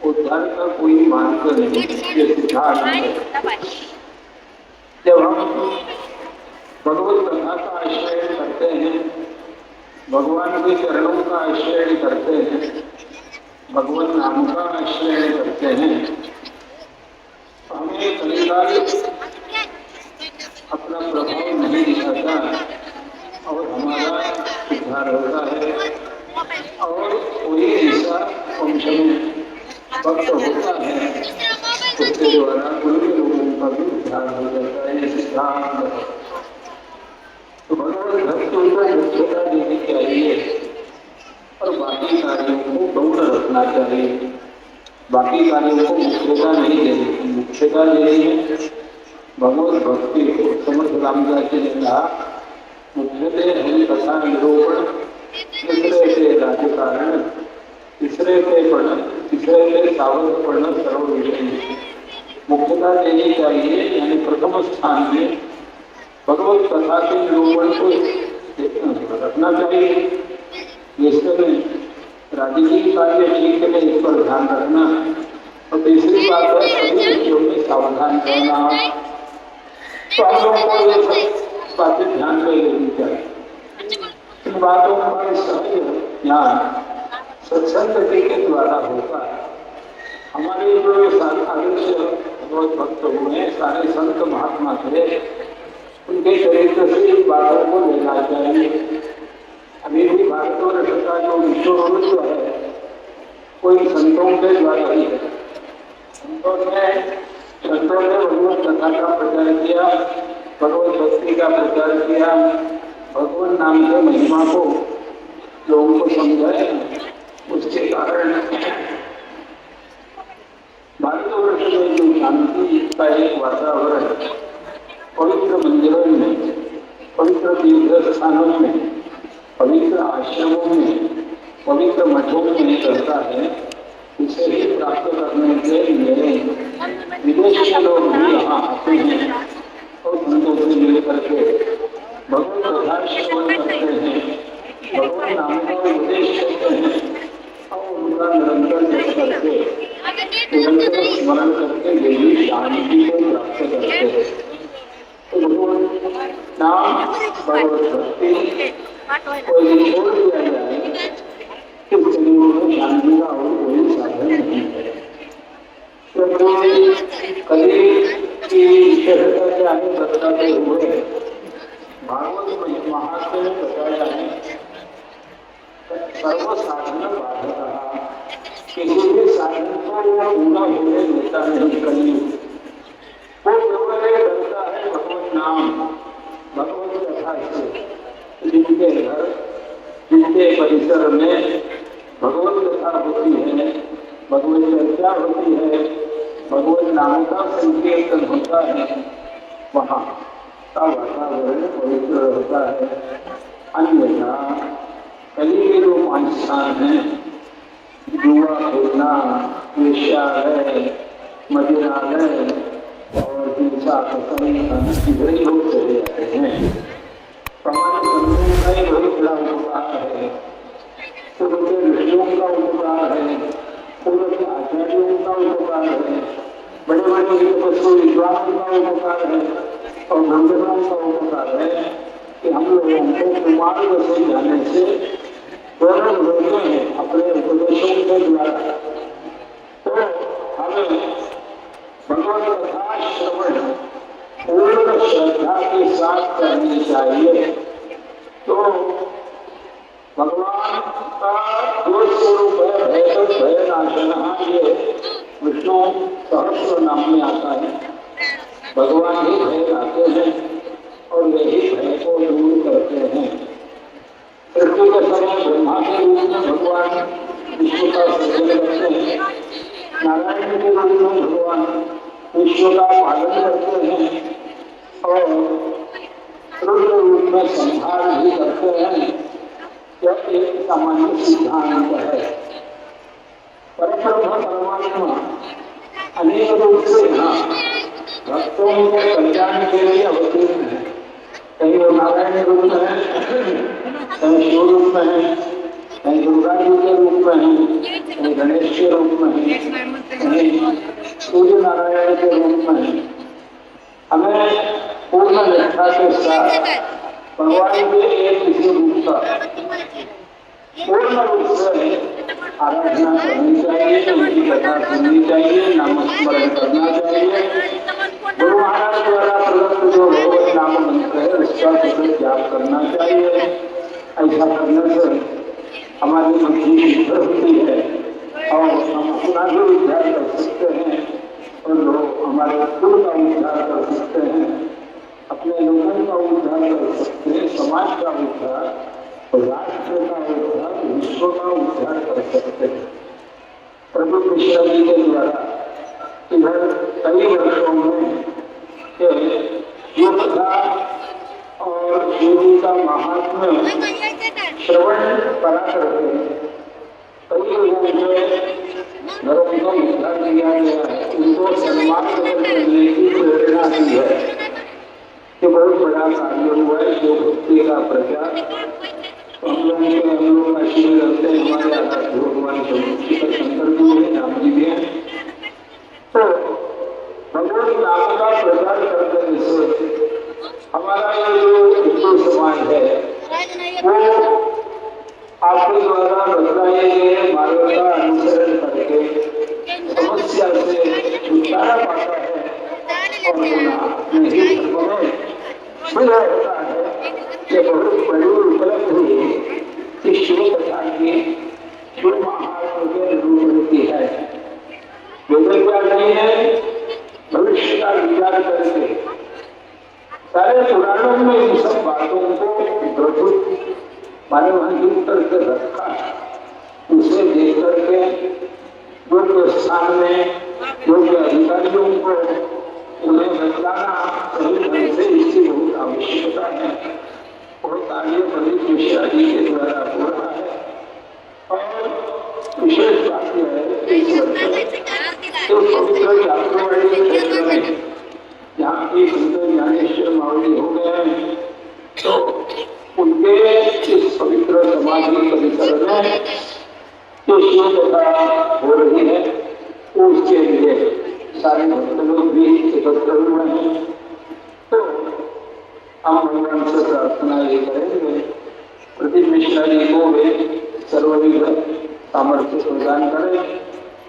उद्धार का कोई मार्ग नहीं, ये सिद्धांत है। जब हम भगवत कथा का आश्रय करते हैं, भगवान के चरणों का आश्रय करते हैं, भगवत नाम का आश्रय करते हैं, तो हमें कलिकाल अपना प्रभाव नहीं दिखाता और हमारा उद्धार होता है। और कोई ऐसा वंश में भक्त होता है उसके द्वारा कोई लोगों का भी उद्धार हो जाता है। ये सिद्धांत है। तो भगवत भक्तों को मुख्यता देनी चाहिए और बाकी कार्यों को गौण रखना चाहिए। बाकी कार्यों को मुख्यता नहीं देनी, मुख्यता देनी है भगवत भक्ति को। समर्थ रामदास जी ने कहा, मुख्यते हरि कथा निरूपण, दूसरे के राजकारण, तीसरे के पढ़, तीसरे के सावध पढ़ना सर्व विषय। मुख्यता देनी चाहिए, यानी प्रथम स्थान में भगवत कथा के निरूपण को रखना चाहिए। जिससे राजनीतिक कार्य ठीक है, इस पर ध्यान रखना। और तीसरी बात है सभी विषयों में सावधान करना। तो हम लोगों को ये सब बातें ध्यान में लेनी चाहिए। इन बातों का सहज ज्ञान सत्संग के द्वारा होता है। हमारे जो आदर्श भगवत भक्त हुए सारे संत महात्मा थे, उनके चरित्र से इन बातों को लेना चाहिए। अभी भी भारतवर्ष का जो विश्व है कोई संतों के द्वारा ही है। संतों ने भगवत कथा का प्रचार किया, भगवत भक्ति का प्रचार किया, भगवान नाम के महिमा को लोगों को समझाया। उसके कारण भारतवर्ष में जो शांति का एक वातावरण, पवित्र मंदिरों में, पवित्र तीर्थ स्थानों में, पवित्र आश्रमों में, पवित्र मठों में रहता है, इसे ही प्राप्त करने के लिए विदेश के लोग भी यहाँ आते हैं और संतों से मिल करके भगवत कथा श्रवण करते हैं, भगवान नाम का उपदेश करते हैं और उनका निरंतर जप करके, निरंतर स्मरण करके देवी शांति को प्राप्त करते हैं। तो भगवान नाम, भगवत भक्ति को यदि छोड़ दिया जाए तो कलियुग में शांति का और कोई साधन नहीं है। कलियुग की विशेषता क्या है बताते हुए भागवत महात्म्य में बताया है, सर्व साधन बाधक, किसी भी साधन को वो पूरा होने देता नहीं। कलियुग वो केवल डरता है भगवत नाम, भगवत कथा से। जिनके घर, जिनके परिसर में भगवत कथा होती है, भगवत चर्चा होती है, भगवत नाम का संकीर्तन होता है, वहाँ का वातावरण पवित्र होता है। अन्यथा कली के जो 5 स्थान हैं, जुआ खेलना, वेश्यालय, मदिरालय और हिंसा इधर ही लोग चले जाते हैं। हमारे संतों का ही बहुत बड़ा उपकार है, उनके ऋषियों का उपकार है, उनके आचार्यों का उपकार है, बड़े बड़े विद्वानों का उपकार है और मंदिरों का उपकार है कि हम लोगों को कुमार्ग से जाने से दोनों रोकते हैं अपने उपदेशों के द्वारा। तो हमें भगवत कथा श्रवण पूर्ण श्रद्धा के साथ करनी चाहिए। तो भगवान का जो स्वरूप है भय भयनाशनः, ये विष्णु सहस्र नाम में आता है। भगवान ही भय लाते हैं और यही भय को दूर करते हैं। सृष्टि के समय ब्रह्मा के रूप में भगवान विश्व का सृजन करते हैं, नारायण के रूप में भगवान विश्व का पालन करते हैं और रुद्र रूप में संहार भी करते हैं। यह एक सामान्य सिद्धांत है। परब्रह्म परमात्मा अनेक रूप से यहाँ भक्तों के कल्याण के लिए अवतीर्ण है। कहीं वो नारायण रूप में है, कहीं शिव रूप में है, कहीं दुर्गा जी के रूप में है, कहीं गणेश के रूप में है, कहीं सूर्य नारायण के रूप में है। हमें पूर्ण निष्ठा के साथ भगवान के एक किसी रूप का पूर्ण रूप से आराधना करनी चाहिए, उनकी कथा सुननी चाहिए, नाम स्मरण करना चाहिए। गुरु महाराज द्वारा प्रदत्त जो भगवत नाम मंत्र है उसका सतत जाप करना चाहिए। ऐसा करने से हमारी बुद्धि शुद्ध होती है और हम अपना भी उद्धार कर सकते हैं और लोग हमारे कुल का उद्धार कर सकते हैं, अपने लोगों का उद्धार कर सकते हैं, समाज का उद्धार, राष्ट्र का उद्धार, विश्व का उद्धार कर सकते हैं। प्रभु मिश्रा जी के द्वारा इधर कई वर्षों में जो कथा और देवी का महात्म्य श्रवण करा करते हैं, कई लोगों के घरों को उद्धार किया गया है, उनको सम्मान करने की प्रेरणा दी है। ये बहुत बड़ा कार्य हुआ है जो भक्ति का प्रचार। हम लोग का शिविर रहते हैं, हमारे आदर्श भगवान शंकर जी है, राम जी भी है। तो भगवान नाम का प्रचार करने से हमारा ये जो हिंदू समाज है वो आपके द्वारा बताए गए मार्ग का अनुसरण करके समस्या से छुटकारा पाता है और अपने ही धर्म में खुला होता है। ये बहुत बड़ी उपलब्धि है कि शिव कथा की शिव महात्म के रूप मन में इन सब बातों को प्रभुत्व माने वहां युक्त करके रखा है। उसे देख करके योग्य स्थान में योग्य अधिकारियों को उन्हें बतलाना सही ढंग से इसकी बहुत आवश्यकता है और कार्य पंडित मिश्रा जी के द्वारा हो रहा है। और विशेष बात यह है कि इस वर्ष तो पवित्र जातवाड़ी क्षेत्र में जहाँ की संत ज्ञानेश्वर मावली हो गए हैं, तो उनके इस पवित्र समाधि परिसर में जो शोभा हो रही है उसके लिए सारे भक्त लोग भी एकत्र हुए हैं। तो हम भगवान से प्रार्थना ये करेंगे प्रदीप मिश्रा जी को वे सर्वविध सामर्थ्य प्रदान करें,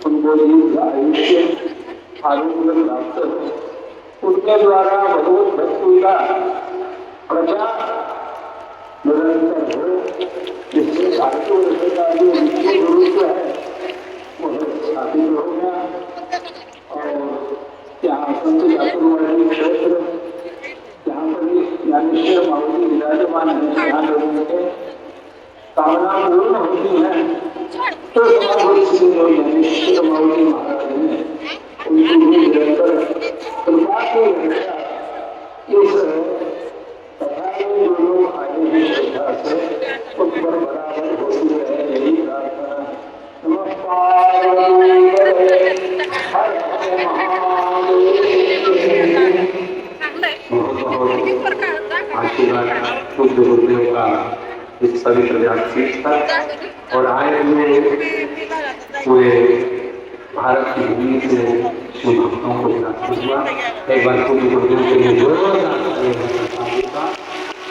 उनको दीर्घ आयुष्य आरोग्य प्राप्त हो, उनके द्वारा भगवत भक्ति का प्रचार निरंतर हो, जिससे भारतीय वर्ष का जो विश्व गुरुत्व है वह स्थापित हो गया। और यहाँ संत जातुरवाड़ी क्षेत्र जहाँ पर ज्ञानेश्वर मावली विराजमान है, जहाँ लोगों के कामना पूर्ण होती है, तो ज्ञानेश्वर मावली महाराज ने उनकी भी निरंतर कृपा की रक्षा इस कथा में जो लोग आए हैं श्रद्धा से उन पर बराबर होती है। यही प्रार्थना। नमस्कार आशीर्वाद शुद्ध गुरुदेव का इस पवित्र व्यासपीठ पर और आए हुए भारत की भूमि से शिव भक्तों को प्राप्त हुआ। एक बार शुद्ध गुरुदेव के लिए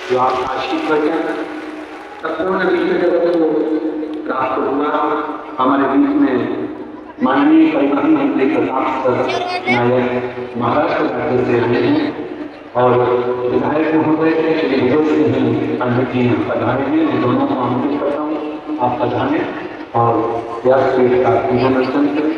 जो आप आशीष बचन संपूर्ण विश्व जगत को प्राप्त हुआ। हमारे बीच में माननीय परिवहन मंत्री प्रताप सर नायक महाराष्ट्र राज्य से आए हैं और विधायक महोदय के श्री विजय सिंह पंडित जी पधारे हैं। इन दोनों को आमंत्रित करता हूँ, आप पधारें और व्यासपीठ का पूजन अर्चन करें।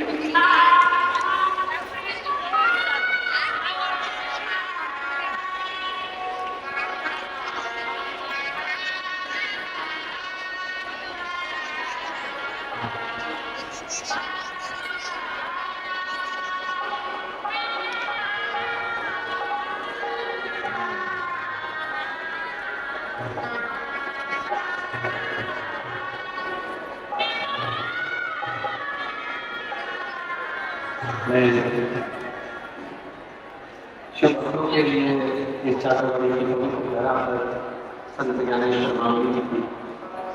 शिव भक्तों के लिए इस चातुर्वर्ण्य की पवित्र धरा पर संत ज्ञानेश्वर मावली जी की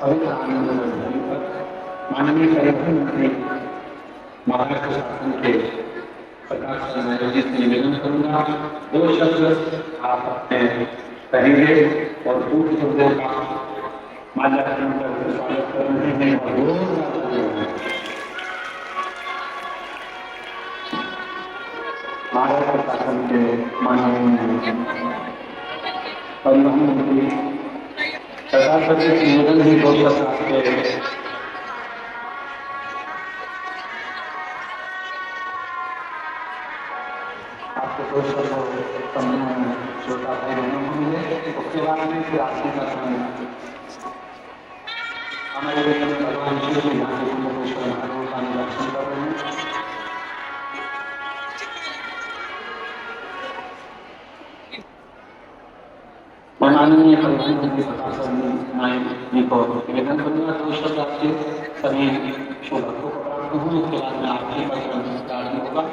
पवित्र आनंद धरती पर माननीय परिवहन मंत्री महाराष्ट्र शासन के प्रकाश नायक जी से निवेदन करूंगा, दो शब्द आप अपने कहेंगे और पूर्ण गुरुदेव का माल्यार्पण करके स्वागत कर रहे हैं। महाराष्ट्र शासन के माननीय परिवहन मंत्री सरकार से निवेदन भी दो शब्द आपके आपको दो शब्द श्रोता भाई बहनों को मिले। उसके बाद में फिर आरती का समय हमारे भगवान शिव जी यहाँ के कुंभेश्वर महादेव का दर्शन कर रहे हैं। मैं माननीय परिवहन मंत्री प्रकाश नायक जी को निवेदन करूंगा, दो शब्द आपसे सभी शुभ भक्तों को प्राप्त हूँ। उसके बाद में आरती का कार्य होगा।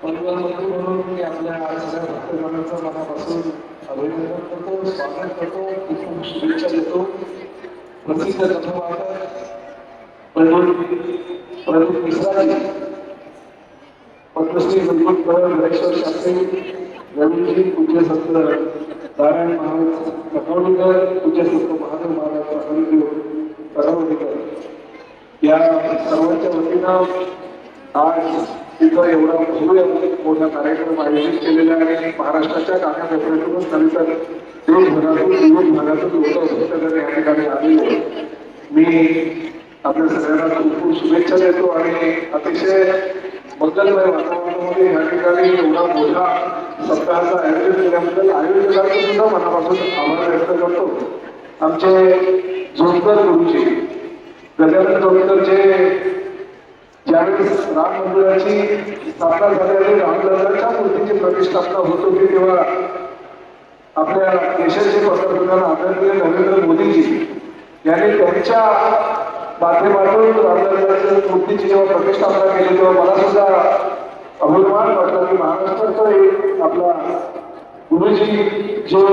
परिवहन मंत्री म्हणून मी आपल्या सगळ्या भक्तगणांचं मनापासून अभिनंदन करतो, स्वागत करतो, खूप शुभेच्छा देतो। प्रसिद्ध कथावाचक प्रदीप मिश्रा जी, पद्मश्री संत गणेश्वर शास्त्री, रवीजी पूज्य संत नारायण महाराज कटोळीकर, पूज्य संत महादेव महाराज कटोळीकर या सर्वांच्या वतीनं आज तिथं एवढा भव्य मोठा कार्यक्रम आयोजित केलेला आहे। महाराष्ट्राच्या कानाकोपऱ्यातूनच नव्हे तर देशभरातून विविध भागातून लोक भक्तगण या ठिकाणी आलेले। मी आपल्या सगळ्यांना खूप खूप शुभेच्छा देतो आणि अतिशय मंगलमय वातावरणामध्ये या ठिकाणी एवढा मोठा सप्ताहाचं आयोजन केल्याबद्दल आयोजकांचं सुद्धा मनापासून आभार व्यक्त करतो. आमचे जोडकर गुरुजी गजानन जोडकर जे ज्यावेळेस राम मंदिराची स्थापना झालेली रामलल्लाच्या मूर्तीची प्रतिष्ठापना होत होती तेव्हा आपल्या देशाचे पंतप्रधान आदरणीय नरेंद्र मोदीजी यांनी त्यांच्या माध्यमातून रामलल्लाच्या मूर्तीची जेव्हा प्रतिष्ठापना केली तेव्हा मला सुद्धा अभिमान वाटला की महाराष्ट्राचा एक आपला गुरुजी जे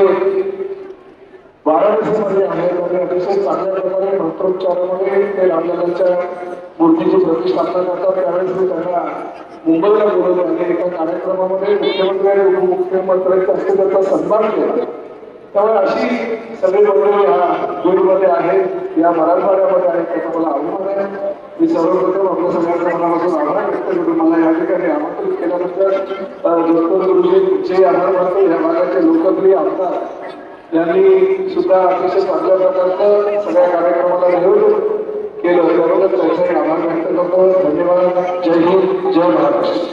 वाराणसीमध्ये आहे आणि अतिशय चांगल्या प्रकारे मंत्रोच्चारामध्ये ते रामलल्लाच्या मूर्तीची प्रतिष्ठापना करतात. त्यावेळेस मी त्यांना मुंबईला बोलवलं आणि एका कार्यक्रमामध्ये मुख्यमंत्री आणि उपमुख्यमंत्र्यांच्या हस्ते त्याचा सन्मान केला. त्यामुळे अशी सगळी मंडळी या बीडमध्ये आहेत, या मराठवाड्यामध्ये आहेत, त्याचा मला अभिमान आहे. मी सर्वप्रथम आपल्या सगळ्यांचा मनापासून आभार व्यक्त करतो. मला या ठिकाणी आमंत्रित केल्यानंतर जोडकर गुरुजी जे आभार मानतो या भागाचे लोकप्रिय आमदार यांनी सुद्धा अतिशय चांगल्या प्रकारचं सगळ्या कार्यक्रमाला नियोजन केलं. त्याबद्दल त्यांचे आभार व्यक्त करतो. धन्यवाद. जय हिंद, जय महाराष्ट्र.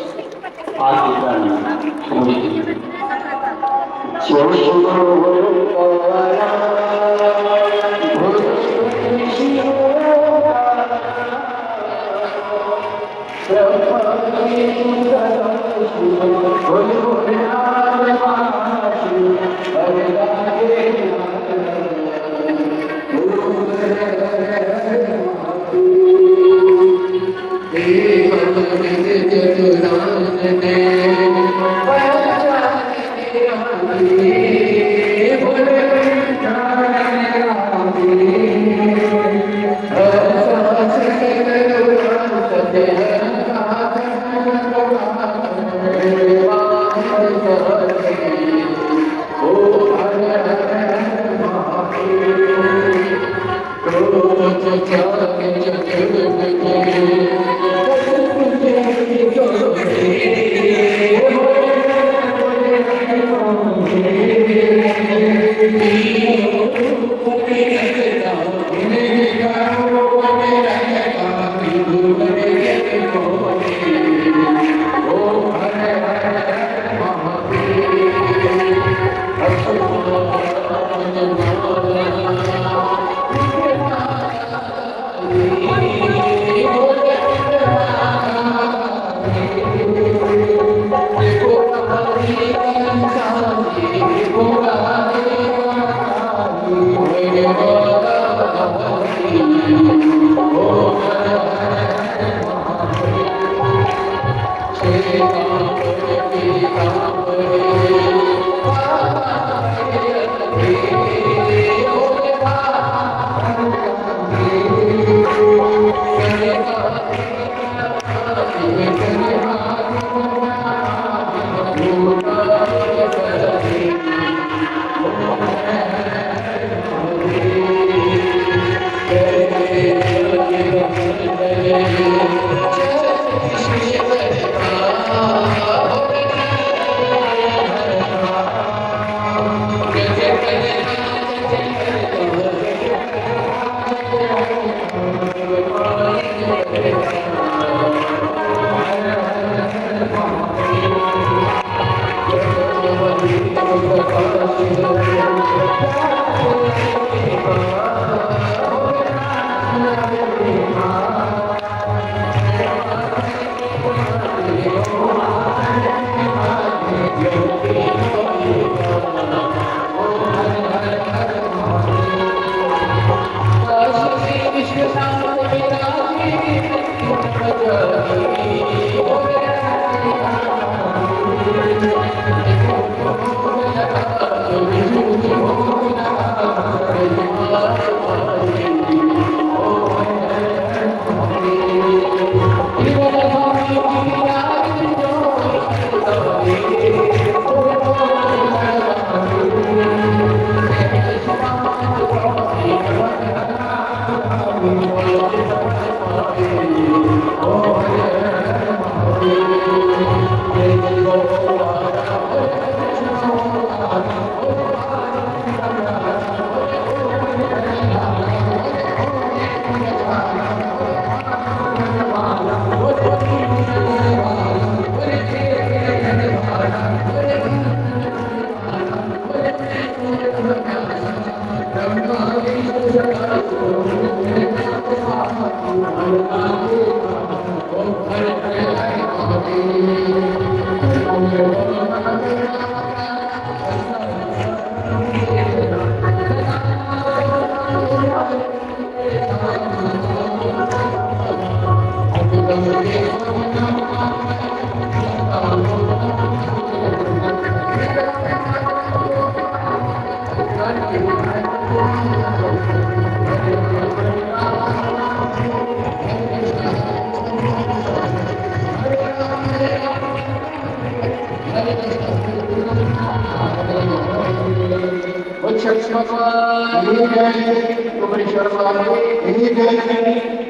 भगवान